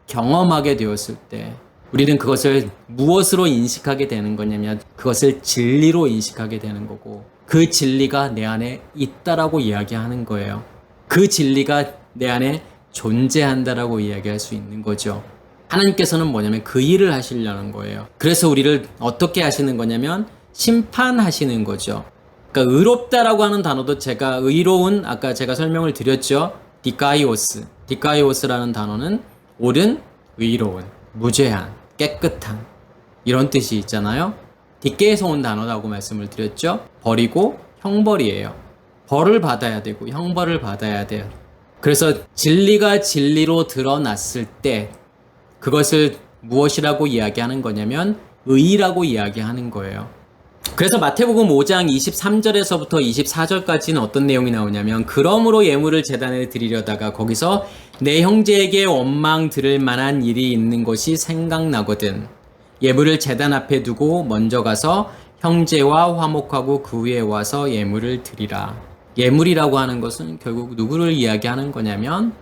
경험하게 되었을 때 우리는 그것을 무엇으로 인식하게 되는 거냐면 그것을 진리로 인식하게 되는 거고 그 진리가 내 안에 있다라고 이야기하는 거예요. 그 진리가 내 안에 존재한다라고 이야기할 수 있는 거죠. 하나님께서는 뭐냐면 그 일을 하시려는 거예요. 그래서 우리를 어떻게 하시는 거냐면 심판하시는 거죠. 그러니까 의롭다라고 하는 단어도 제가 의로운, 아까 제가 설명을 드렸죠. 디카이오스. 디카이오스라는 단어는 옳은, 의로운, 무죄한, 깨끗한 이런 뜻이 있잖아요. 딕게에서 온 단어라고 말씀을 드렸죠. 벌이고 형벌이에요. 벌을 받아야 되고 형벌을 받아야 돼요. 그래서 진리가 진리로 드러났을 때 그것을 무엇이라고 이야기하는 거냐면 의라고 이야기하는 거예요. 그래서 마태복음 5장 23절에서부터 24절까지는 어떤 내용이 나오냐면 그러므로 예물을 제단에 드리려다가 거기서 내 형제에게 원망 들을 만한 일이 있는 것이 생각나거든. 예물을 제단 앞에 두고 먼저 가서 형제와 화목하고 그 위에 와서 예물을 드리라. 예물이라고 하는 것은 결국 누구를 이야기하는 거냐면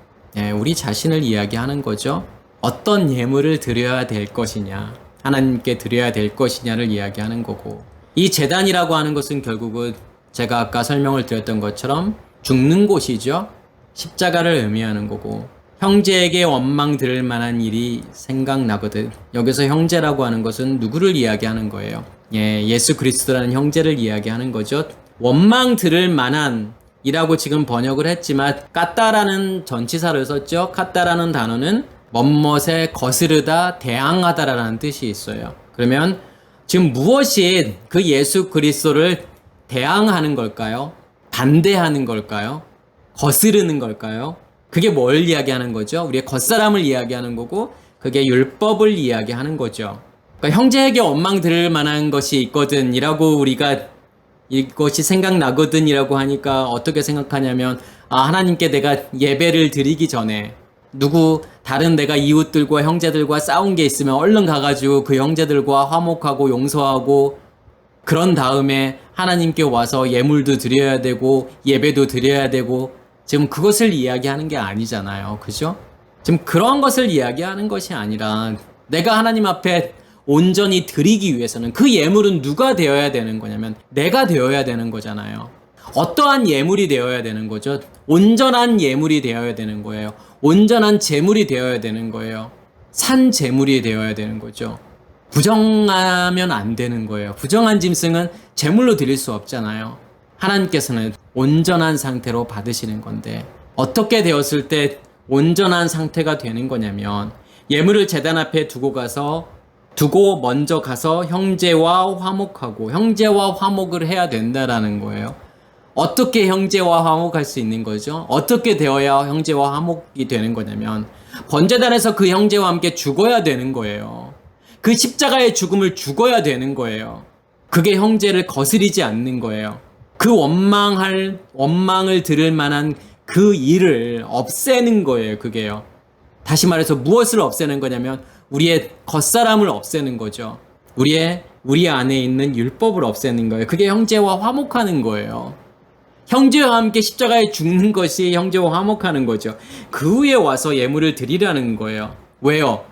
우리 자신을 이야기하는 거죠. 어떤 예물을 드려야 될 것이냐, 하나님께 드려야 될 것이냐를 이야기하는 거고, 이 제단이라고 하는 것은 결국은 제가 아까 설명을 드렸던 것처럼 죽는 곳이죠. 십자가를 의미하는 거고, 형제에게 원망 들을 만한 일이 생각나거든. 여기서 형제라고 하는 것은 누구를 이야기하는 거예요? 예수 그리스도라는 형제를 이야기하는 거죠. 원망 들을 만한 이라고 지금 번역을 했지만 까따라는 전치사를 썼죠. 까따라는 단어는 멋멋에 거스르다, 대항하다라는 뜻이 있어요. 그러면 지금 무엇이 그 예수 그리스도를 대항하는 걸까요? 반대하는 걸까요? 거스르는 걸까요? 그게 뭘 이야기하는 거죠? 우리의 겉사람을 이야기하는 거고 그게 율법을 이야기하는 거죠. 그러니까 형제에게 원망 들을 만한 것이 있거든 이라고 우리가 이것이 생각나거든 이라고 하니까 어떻게 생각하냐면 하나님께 내가 예배를 드리기 전에 다른 내가 이웃들과 형제들과 싸운 게 있으면 얼른 가가지고 그 형제들과 화목하고 용서하고 그런 다음에 하나님께 와서 예물도 드려야 되고 예배도 드려야 되고 지금 그것을 이야기하는 게 아니잖아요. 그죠? 지금 그런 것을 이야기하는 것이 아니라 내가 하나님 앞에 온전히 드리기 위해서는 그 예물은 누가 되어야 되는 거냐면 내가 되어야 되는 거잖아요. 어떠한 예물이 되어야 되는 거죠? 온전한 예물이 되어야 되는 거예요. 온전한 제물이 되어야 되는 거예요. 산 제물이 되어야 되는 거죠. 부정하면 안 되는 거예요. 부정한 짐승은 제물로 드릴 수 없잖아요. 하나님께서는 온전한 상태로 받으시는 건데 어떻게 되었을 때 온전한 상태가 되는 거냐면 예물을 제단 앞에 두고 먼저 가서 형제와 화목을 해야 된다라는 거예요. 어떻게 형제와 화목할 수 있는 거죠? 어떻게 되어야 형제와 화목이 되는 거냐면 번제단에서 그 형제와 함께 죽어야 되는 거예요. 그 십자가의 죽음을 죽어야 되는 거예요. 그게 형제를 거스리지 않는 거예요. 그 원망을 들을 만한 그 일을 없애는 거예요. 그게요. 다시 말해서 무엇을 없애는 거냐면 우리의 겉사람을 없애는 거죠. 우리 안에 있는 율법을 없애는 거예요. 그게 형제와 화목하는 거예요. 형제와 함께 십자가에 죽는 것이 형제와 화목하는 거죠. 그 후에 와서 예물을 드리라는 거예요. 왜요?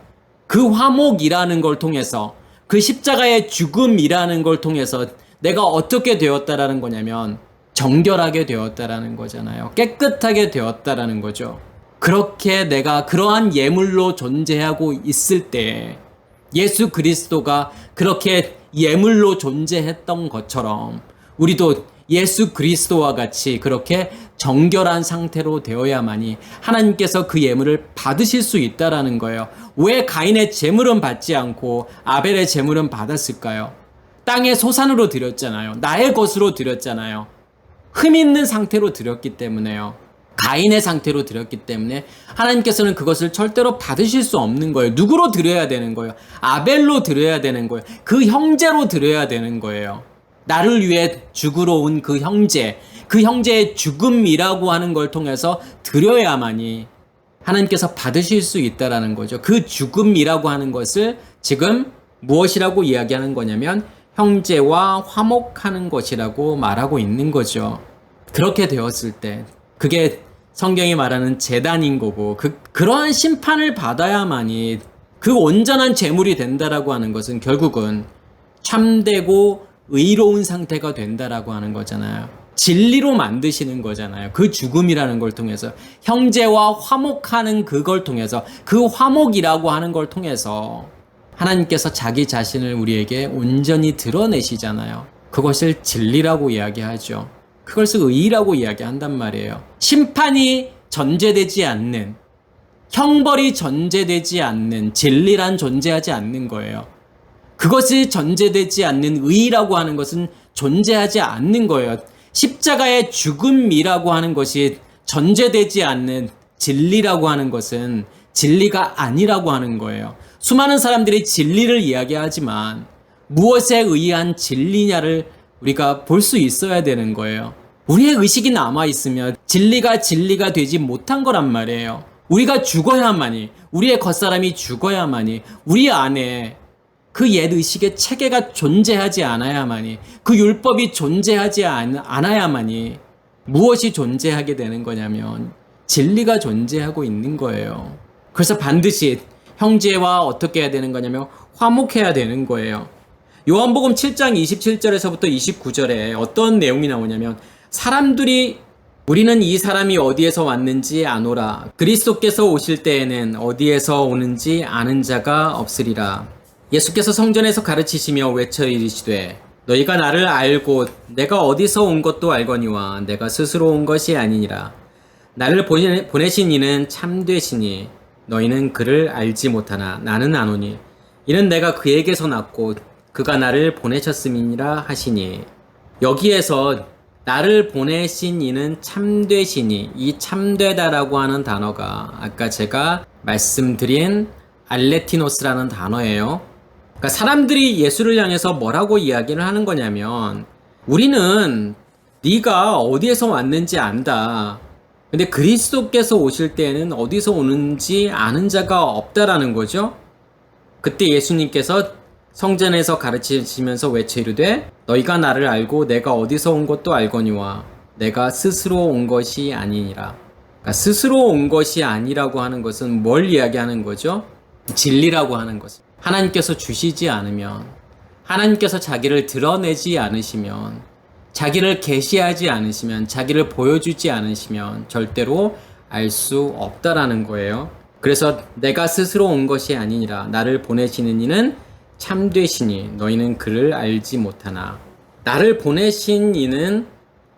그 화목이라는 걸 통해서 그 십자가의 죽음이라는 걸 통해서 내가 어떻게 되었다라는 거냐면 정결하게 되었다라는 거잖아요. 깨끗하게 되었다라는 거죠. 그렇게 내가 그러한 예물로 존재하고 있을 때 예수 그리스도가 그렇게 예물로 존재했던 것처럼 우리도 예수 그리스도와 같이 그렇게 정결한 상태로 되어야만이 하나님께서 그 예물을 받으실 수 있다라는 거예요. 왜 가인의 제물은 받지 않고 아벨의 제물은 받았을까요? 땅의 소산으로 드렸잖아요. 나의 것으로 드렸잖아요. 흠 있는 상태로 드렸기 때문에요. 가인의 상태로 드렸기 때문에 하나님께서는 그것을 절대로 받으실 수 없는 거예요. 누구로 드려야 되는 거예요? 아벨로 드려야 되는 거예요. 그 형제로 드려야 되는 거예요. 나를 위해 죽으러 온 그 형제의 죽음이라고 하는 걸 통해서 드려야만이 하나님께서 받으실 수 있다라는 거죠. 그 죽음이라고 하는 것을 지금 무엇이라고 이야기하는 거냐면 형제와 화목하는 것이라고 말하고 있는 거죠. 그렇게 되었을 때 그게 성경이 말하는 제단인 거고 그러한 심판을 받아야만이 그 온전한 제물이 된다라고 하는 것은 결국은 참되고 의로운 상태가 된다라고 하는 거잖아요. 진리로 만드시는 거잖아요. 그 죽음이라는 걸 통해서 형제와 화목하는 그걸 통해서 그 화목이라고 하는 걸 통해서 하나님께서 자기 자신을 우리에게 온전히 드러내시잖아요. 그것을 진리라고 이야기하죠. 그것을 의라고 이야기한단 말이에요. 심판이 전제되지 않는, 형벌이 전제되지 않는 진리란 존재하지 않는 거예요. 그것이 전제되지 않는 의라고 하는 것은 존재하지 않는 거예요. 십자가의 죽음이라고 하는 것이 전제되지 않는 진리라고 하는 것은 진리가 아니라고 하는 거예요. 수많은 사람들이 진리를 이야기하지만 무엇에 의한 진리냐를 우리가 볼 수 있어야 되는 거예요. 우리의 의식이 남아있으면 진리가 되지 못한 거란 말이에요. 우리가 죽어야만이, 우리의 겉사람이 죽어야만이, 우리 안에 그 옛 의식의 체계가 존재하지 않아야만이, 그 율법이 존재하지 않아야만이 무엇이 존재하게 되는 거냐면 진리가 존재하고 있는 거예요. 그래서 반드시 형제와 어떻게 해야 되는 거냐면 화목해야 되는 거예요. 요한복음 7장 27절에서부터 29절에 어떤 내용이 나오냐면 사람들이 우리는 이 사람이 어디에서 왔는지 아노라. 그리스도께서 오실 때에는 어디에서 오는지 아는 자가 없으리라. 예수께서 성전에서 가르치시며 외쳐 이르시되 너희가 나를 알고 내가 어디서 온 것도 알거니와 내가 스스로 온 것이 아니니라. 나를 보내신 이는 참되시니 너희는 그를 알지 못하나 나는 아노니 이는 내가 그에게서 났고 그가 나를 보내셨음이니라 하시니. 여기에서 나를 보내신 이는 참되시니, 이 참되다라고 하는 단어가 아까 제가 말씀드린 알레티노스라는 단어예요. 그러니까 사람들이 예수를 향해서 뭐라고 이야기를 하는 거냐면 우리는 네가 어디에서 왔는지 안다. 근데 그리스도께서 오실 때에는 어디서 오는지 아는 자가 없다라는 거죠. 그때 예수님께서 성전에서 가르치시면서 외쳐 이르되 너희가 나를 알고 내가 어디서 온 것도 알거니와 내가 스스로 온 것이 아니니라. 그러니까 스스로 온 것이 아니라고 하는 것은 뭘 이야기하는 거죠? 진리라고 하는 것을. 하나님께서 주시지 않으면, 하나님께서 자기를 드러내지 않으시면, 자기를 계시하지 않으시면, 자기를 보여주지 않으시면 절대로 알 수 없다라는 거예요. 그래서 내가 스스로 온 것이 아니니라. 나를 보내시는 이는 참되시니 너희는 그를 알지 못하나. 나를 보내신 이는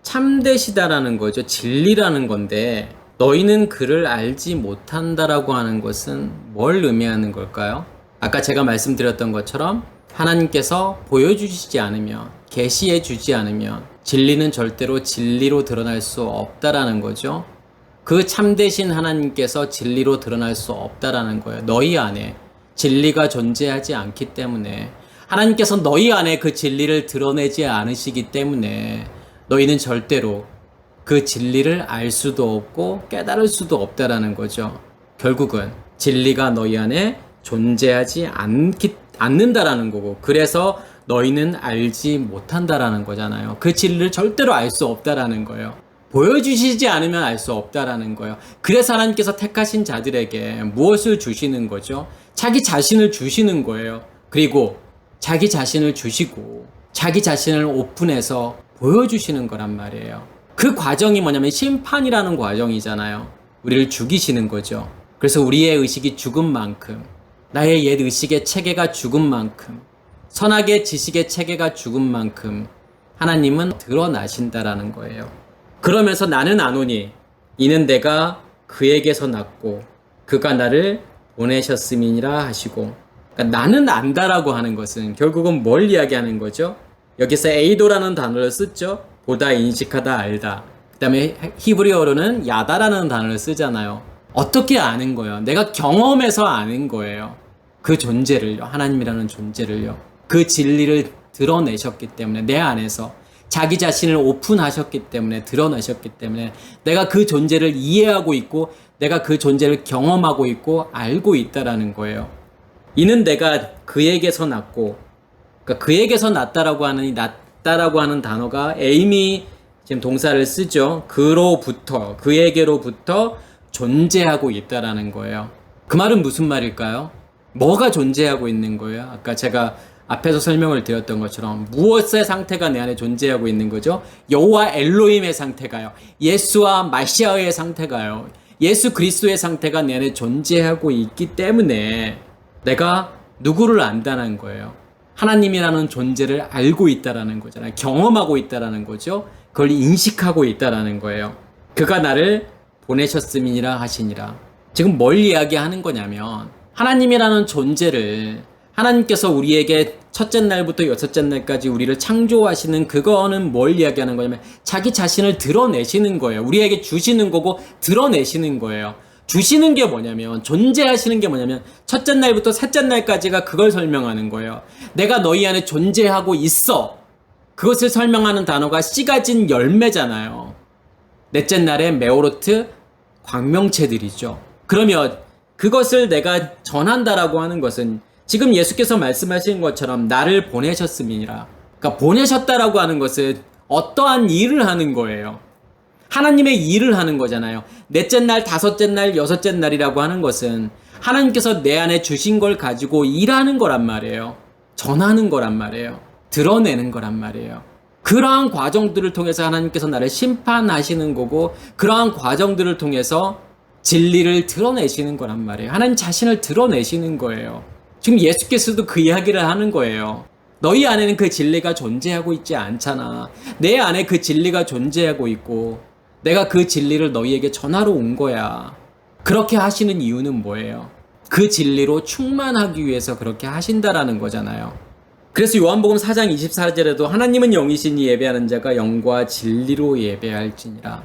참되시다라는 거죠. 진리라는 건데 너희는 그를 알지 못한다라고 하는 것은 뭘 의미하는 걸까요? 아까 제가 말씀드렸던 것처럼 하나님께서 보여주시지 않으면, 계시해 주지 않으면 진리는 절대로 진리로 드러날 수 없다라는 거죠. 그 참되신 하나님께서 진리로 드러날 수 없다라는 거예요. 너희 안에 진리가 존재하지 않기 때문에, 하나님께서 너희 안에 그 진리를 드러내지 않으시기 때문에 너희는 절대로 그 진리를 알 수도 없고 깨달을 수도 없다라는 거죠. 결국은 진리가 너희 안에 존재하지 않는다라는 거고, 그래서 너희는 알지 못한다라는 거잖아요. 그 진리를 절대로 알 수 없다라는 거예요. 보여주시지 않으면 알 수 없다라는 거예요. 그래서 하나님께서 택하신 자들에게 무엇을 주시는 거죠? 자기 자신을 주시는 거예요. 그리고 자기 자신을 주시고 자기 자신을 오픈해서 보여주시는 거란 말이에요. 그 과정이 뭐냐면 심판이라는 과정이잖아요. 우리를 죽이시는 거죠. 그래서 우리의 의식이 죽은 만큼, 나의 옛 의식의 체계가 죽은 만큼, 선악의 지식의 체계가 죽은 만큼 하나님은 드러나신다라는 거예요. 그러면서 나는 아노니 이는 내가 그에게서 났고 그가 나를 보내셨음이니라 하시고, 그러니까 나는 안다라고 하는 것은 결국은 뭘 이야기하는 거죠? 여기서 에이도라는 단어를 쓰죠. 보다, 인식하다, 알다. 그 다음에 히브리어로는 야다라는 단어를 쓰잖아요. 어떻게 아는 거예요? 내가 경험해서 아는 거예요. 그 존재를요. 하나님이라는 존재를요. 그 진리를 드러내셨기 때문에, 내 안에서 자기 자신을 오픈하셨기 때문에, 드러내셨기 때문에 내가 그 존재를 이해하고 있고 내가 그 존재를 경험하고 있고 알고 있다라는 거예요. 이는 내가 그에게서 났고, 그러니까 그에게서 났다라고 하는 이 났다라고 하는 단어가 에임이 지금 동사를 쓰죠. 그로부터, 그에게로부터 존재하고 있다라는 거예요. 그 말은 무슨 말일까요? 뭐가 존재하고 있는 거예요? 아까 제가 앞에서 설명을 드렸던 것처럼 무엇의 상태가 내 안에 존재하고 있는 거죠? 여호와 엘로힘의 상태가요. 예수와 마시아의 상태가요. 예수 그리스도의 상태가 내 안에 존재하고 있기 때문에 내가 누구를 안다는 거예요. 하나님이라는 존재를 알고 있다라는 거잖아요. 경험하고 있다라는 거죠. 그걸 인식하고 있다라는 거예요. 그가 나를 보내셨음이니라 하시니라. 지금 뭘 이야기하는 거냐면 하나님이라는 존재를 하나님께서 우리에게 첫째 날부터 여섯째 날까지 우리를 창조하시는 그거는 뭘 이야기하는 거냐면 자기 자신을 드러내시는 거예요. 우리에게 주시는 거고 드러내시는 거예요. 주시는 게 뭐냐면 존재하시는 게 뭐냐면 첫째 날부터 셋째 날까지가 그걸 설명하는 거예요. 내가 너희 안에 존재하고 있어. 그것을 설명하는 단어가 씨가 진 열매잖아요. 넷째 날에 메오로트 광명체들이죠. 그러면 그것을 내가 전한다라고 하는 것은 지금 예수께서 말씀하신 것처럼 나를 보내셨음이니라. 그러니까 보내셨다라고 하는 것은 어떠한 일을 하는 거예요. 하나님의 일을 하는 거잖아요. 넷째 날, 다섯째 날, 여섯째 날이라고 하는 것은 하나님께서 내 안에 주신 걸 가지고 일하는 거란 말이에요. 전하는 거란 말이에요. 드러내는 거란 말이에요. 그러한 과정들을 통해서 하나님께서 나를 심판하시는 거고 그러한 과정들을 통해서 진리를 드러내시는 거란 말이에요. 하나님 자신을 드러내시는 거예요. 지금 예수께서도 그 이야기를 하는 거예요. 너희 안에는 그 진리가 존재하고 있지 않잖아. 내 안에 그 진리가 존재하고 있고 내가 그 진리를 너희에게 전하러 온 거야. 그렇게 하시는 이유는 뭐예요? 그 진리로 충만하기 위해서 그렇게 하신다라는 거잖아요. 그래서 요한복음 4장 24절에도 하나님은 영이시니 예배하는 자가 영과 진리로 예배할지니라.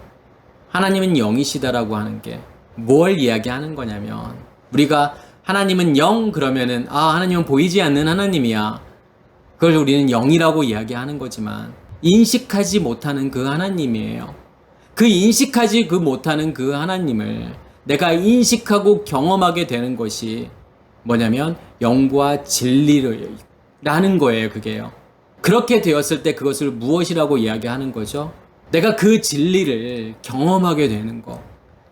하나님은 영이시다라고 하는 게 뭘 이야기하는 거냐면 우리가 하나님은 영 그러면은 하나님은 보이지 않는 하나님이야. 그걸 우리는 영이라고 이야기하는 거지만 인식하지 못하는 그 하나님이에요. 그 인식하지 못하는 그 하나님을 내가 인식하고 경험하게 되는 것이 뭐냐면 영과 진리라는 거예요. 그게요. 그렇게 되었을 때 그것을 무엇이라고 이야기하는 거죠? 내가 그 진리를 경험하게 되는 거.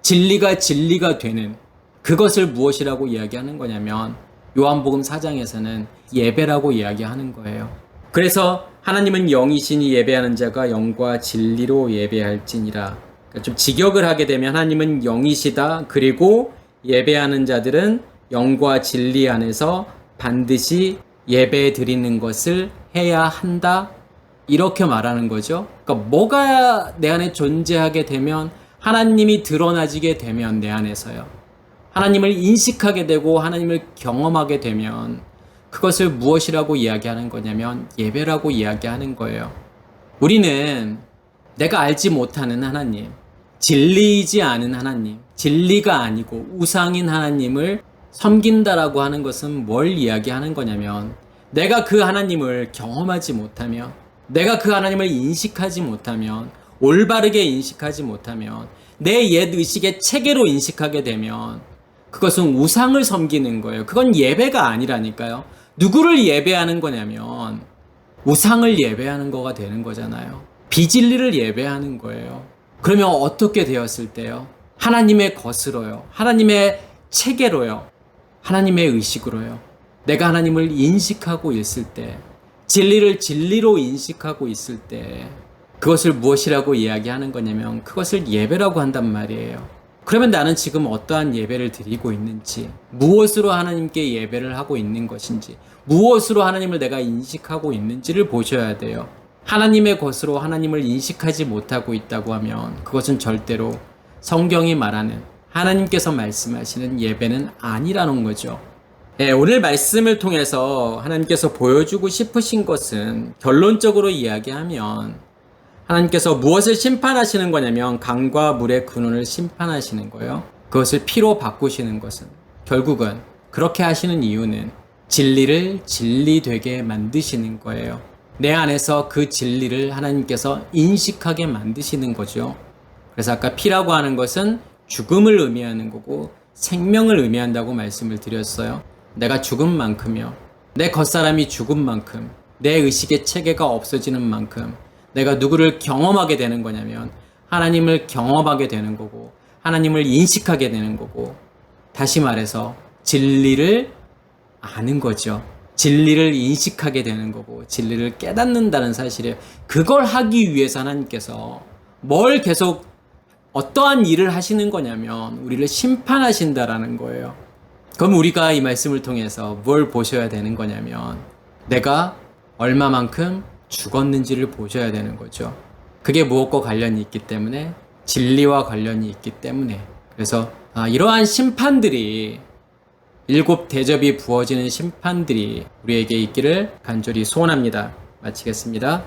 진리가 되는 그것을 무엇이라고 이야기하는 거냐면 요한복음 4장에서는 예배라고 이야기하는 거예요. 그래서 하나님은 영이시니 예배하는 자가 영과 진리로 예배할지니라. 그러니까 좀 직역을 하게 되면 하나님은 영이시다. 그리고 예배하는 자들은 영과 진리 안에서 반드시 예배 드리는 것을 해야 한다. 이렇게 말하는 거죠. 그러니까 뭐가 내 안에 존재하게 되면 하나님이 드러나지게 되면 내 안에서요. 하나님을 인식하게 되고 하나님을 경험하게 되면 그것을 무엇이라고 이야기하는 거냐면 예배라고 이야기하는 거예요. 우리는 내가 알지 못하는 하나님, 진리이지 않은 하나님, 진리가 아니고 우상인 하나님을 섬긴다라고 하는 것은 뭘 이야기하는 거냐면 내가 그 하나님을 경험하지 못하면 내가 그 하나님을 인식하지 못하면 올바르게 인식하지 못하면 내 옛 의식의 체계로 인식하게 되면 그것은 우상을 섬기는 거예요. 그건 예배가 아니라니까요. 누구를 예배하는 거냐면 우상을 예배하는 거가 되는 거잖아요. 비진리를 예배하는 거예요. 그러면 어떻게 되었을 때요? 하나님의 것으로요. 하나님의 체계로요. 하나님의 의식으로요. 내가 하나님을 인식하고 있을 때 진리를 진리로 인식하고 있을 때 그것을 무엇이라고 이야기하는 거냐면 그것을 예배라고 한단 말이에요. 그러면 나는 지금 어떠한 예배를 드리고 있는지, 무엇으로 하나님께 예배를 하고 있는 것인지, 무엇으로 하나님을 내가 인식하고 있는지를 보셔야 돼요. 하나님의 것으로 하나님을 인식하지 못하고 있다고 하면 그것은 절대로 성경이 말하는 하나님께서 말씀하시는 예배는 아니라는 거죠. 오늘 말씀을 통해서 하나님께서 보여주고 싶으신 것은 결론적으로 이야기하면 하나님께서 무엇을 심판하시는 거냐면 강과 물의 근원을 심판하시는 거예요. 그것을 피로 바꾸시는 것은 결국은 그렇게 하시는 이유는 진리를 진리되게 만드시는 거예요. 내 안에서 그 진리를 하나님께서 인식하게 만드시는 거죠. 그래서 아까 피라고 하는 것은 죽음을 의미하는 거고 생명을 의미한다고 말씀을 드렸어요. 내가 죽은 만큼요. 내 겉사람이 죽은 만큼 내 의식의 체계가 없어지는 만큼 내가 누구를 경험하게 되는 거냐면 하나님을 경험하게 되는 거고 하나님을 인식하게 되는 거고 다시 말해서 진리를 아는 거죠. 진리를 인식하게 되는 거고 진리를 깨닫는다는 사실이에요. 그걸 하기 위해서 하나님께서 뭘 계속 어떠한 일을 하시는 거냐면 우리를 심판하신다라는 거예요. 그럼 우리가 이 말씀을 통해서 뭘 보셔야 되는 거냐면 내가 얼마만큼 죽었는지를 보셔야 되는 거죠. 그게 무엇과 관련이 있기 때문에, 진리와 관련이 있기 때문에. 그래서 이러한 심판들이, 7 대접이 부어지는 심판들이 우리에게 있기를 간절히 소원합니다. 마치겠습니다.